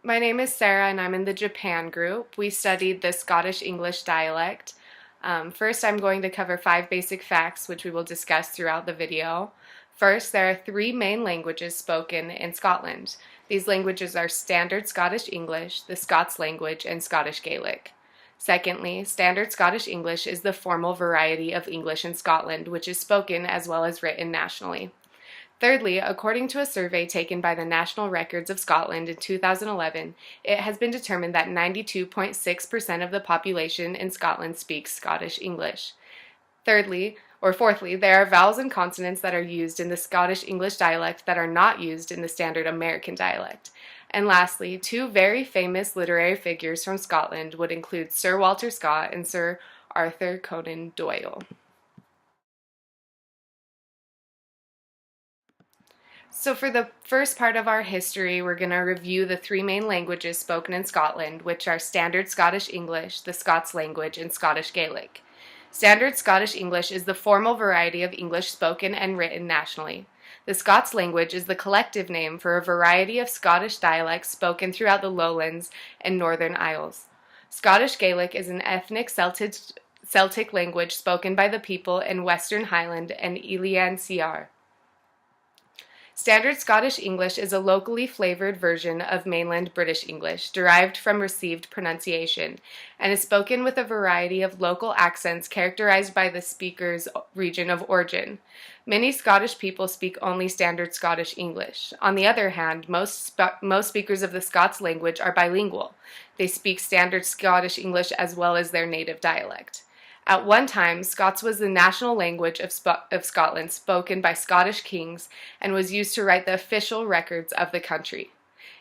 My name is Sarah and I'm in the Japan group. We studied the Scottish English dialect. First, I'm going to cover 5 basic facts, which we will discuss throughout the video. First, there are 3 main languages spoken in Scotland. These languages are Standard Scottish English, the Scots language, and Scottish Gaelic. Secondly, Standard Scottish English is the formal variety of English in Scotland, which is spoken as well as written nationally. Thirdly, according to a survey taken by the National Records of Scotland in 2011, it has been determined that 92.6% of the population in Scotland speaks Scottish English. Fourthly, there are vowels and consonants that are used in the Scottish English dialect that are not used in the standard American dialect. And lastly, 2 very famous literary figures from Scotland would include Sir Walter Scott and Sir Arthur Conan Doyle. So for the first part of our history, we're going to review the 3 main languages spoken in Scotland, which are Standard Scottish English, the Scots language, and Scottish Gaelic. Standard Scottish English is the formal variety of English spoken and written nationally. The Scots language is the collective name for a variety of Scottish dialects spoken throughout the Lowlands and Northern Isles. Scottish Gaelic is an ethnic Celtic language spoken by the people in Western Highland and Ilian Siar. Standard Scottish English is a locally flavored version of mainland British English, derived from received pronunciation, and is spoken with a variety of local accents characterized by the speaker's region of origin. Many Scottish people speak only Standard Scottish English. On the other hand, most speakers of the Scots language are bilingual. They speak Standard Scottish English as well as their native dialect. At one time, Scots was the national language of Scotland, spoken by Scottish kings, and was used to write the official records of the country.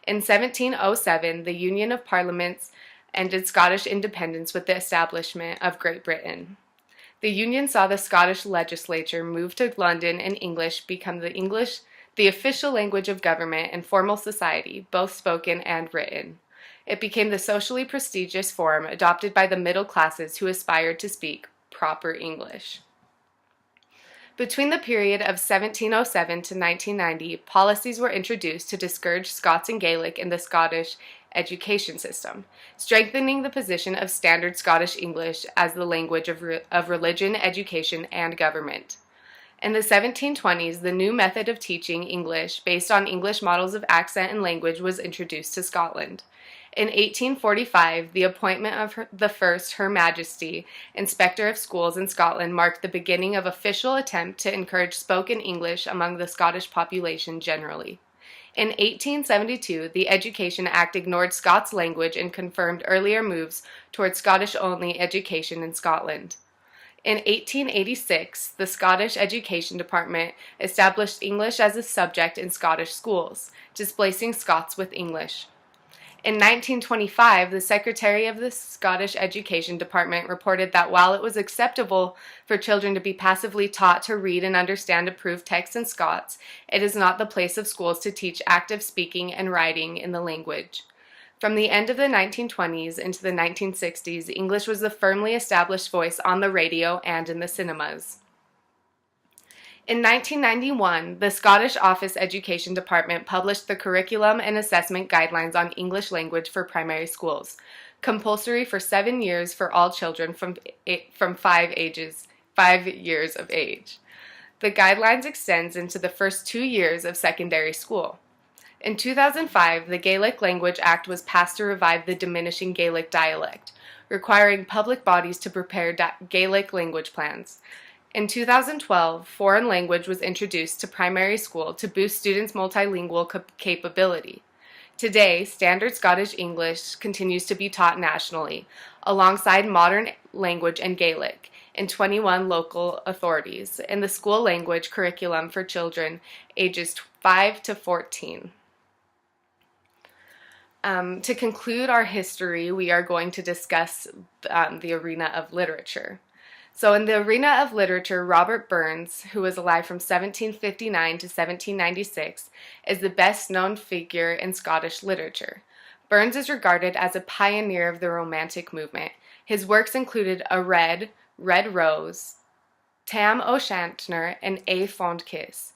In 1707, the Union of Parliaments ended Scottish independence with the establishment of Great Britain. The Union saw the Scottish legislature move to London and English become the official language of government and formal society, both spoken and written. It became the socially prestigious form adopted by the middle classes who aspired to speak proper English. Between the period of 1707 to 1990, policies were introduced to discourage Scots and Gaelic in the Scottish education system, strengthening the position of Standard Scottish English as the language of religion, education, and government. In the 1720s, the new method of teaching English, based on English models of accent and language, was introduced to Scotland. In 1845, the appointment of the first Her Majesty, Inspector of Schools in Scotland, marked the beginning of official attempt to encourage spoken English among the Scottish population generally. In 1872, the Education Act ignored Scots language and confirmed earlier moves toward Scottish-only education in Scotland. In 1886, the Scottish Education Department established English as a subject in Scottish schools, displacing Scots with English. In 1925, the Secretary of the Scottish Education Department reported that while it was acceptable for children to be passively taught to read and understand approved texts in Scots, it is not the place of schools to teach active speaking and writing in the language. From the end of the 1920s into the 1960s, English was the firmly established voice on the radio and in the cinemas. In 1991, the Scottish Office Education Department published the Curriculum and Assessment Guidelines on English Language for Primary Schools, compulsory for 7 years for all children from 5 years of age. The guidelines extends into the first 2 years of secondary school. In 2005, the Gaelic Language Act was passed to revive the diminishing Gaelic dialect, requiring public bodies to prepare Gaelic language plans. In 2012, foreign language was introduced to primary school to boost students' multilingual capability. Today, Standard Scottish English continues to be taught nationally, alongside Modern Language and Gaelic, in 21 local authorities, in the school language curriculum for children ages 5 to 14. To conclude our history, we are going to discuss the arena of literature. So in the arena of literature, Robert Burns, who was alive from 1759 to 1796, is the best-known figure in Scottish literature. Burns is regarded as a pioneer of the Romantic movement. His works included A Red Rose, Tam O'Shanter, and A Fond Kiss.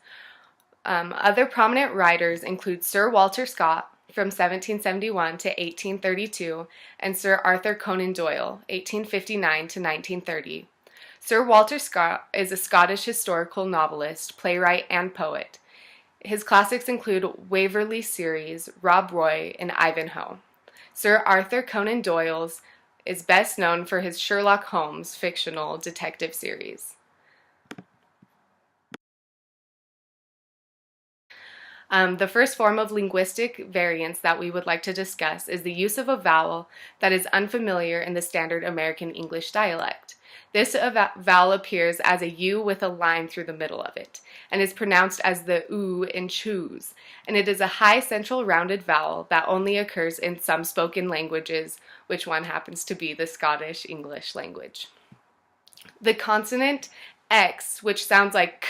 Other prominent writers include Sir Walter Scott, from 1771 to 1832, and Sir Arthur Conan Doyle, 1859 to 1930. Sir Walter Scott is a Scottish historical novelist, playwright, and poet. His classics include Waverley Series, Rob Roy, and Ivanhoe. Sir Arthur Conan Doyle is best known for his Sherlock Holmes fictional detective series. The first form of linguistic variance that we would like to discuss is the use of a vowel that is unfamiliar in the standard American English dialect. This vowel appears as a U with a line through the middle of it, and is pronounced as the oo in choose, and it is a high central rounded vowel that only occurs in some spoken languages, which one happens to be the Scottish English language. The consonant X, which sounds like k,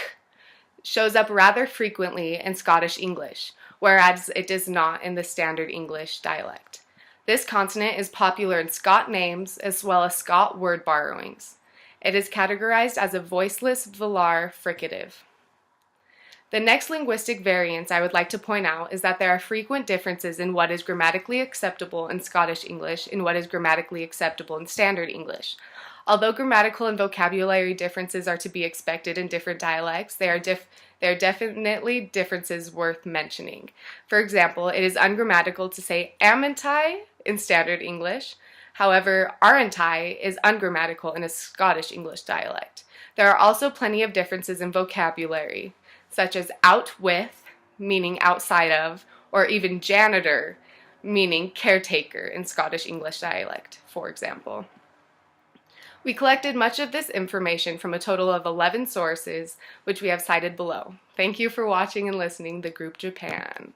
shows up rather frequently in Scottish English, whereas it does not in the standard English dialect. This consonant is popular in Scot names as well as Scot word borrowings. It is categorized as a voiceless velar fricative. The next linguistic variance I would like to point out is that there are frequent differences in what is grammatically acceptable in Scottish English and what is grammatically acceptable in Standard English. Although grammatical and vocabulary differences are to be expected in different dialects, they are definitely differences worth mentioning. For example, it is ungrammatical to say "amntai" in Standard English. However, "aren't-I" is ungrammatical in a Scottish English dialect. There are also plenty of differences in vocabulary, such as "out with," meaning outside of, or even "janitor," meaning caretaker in Scottish English dialect, for example. We collected much of this information from a total of 11 sources, which we have cited below. Thank you for watching and listening to Group Japan.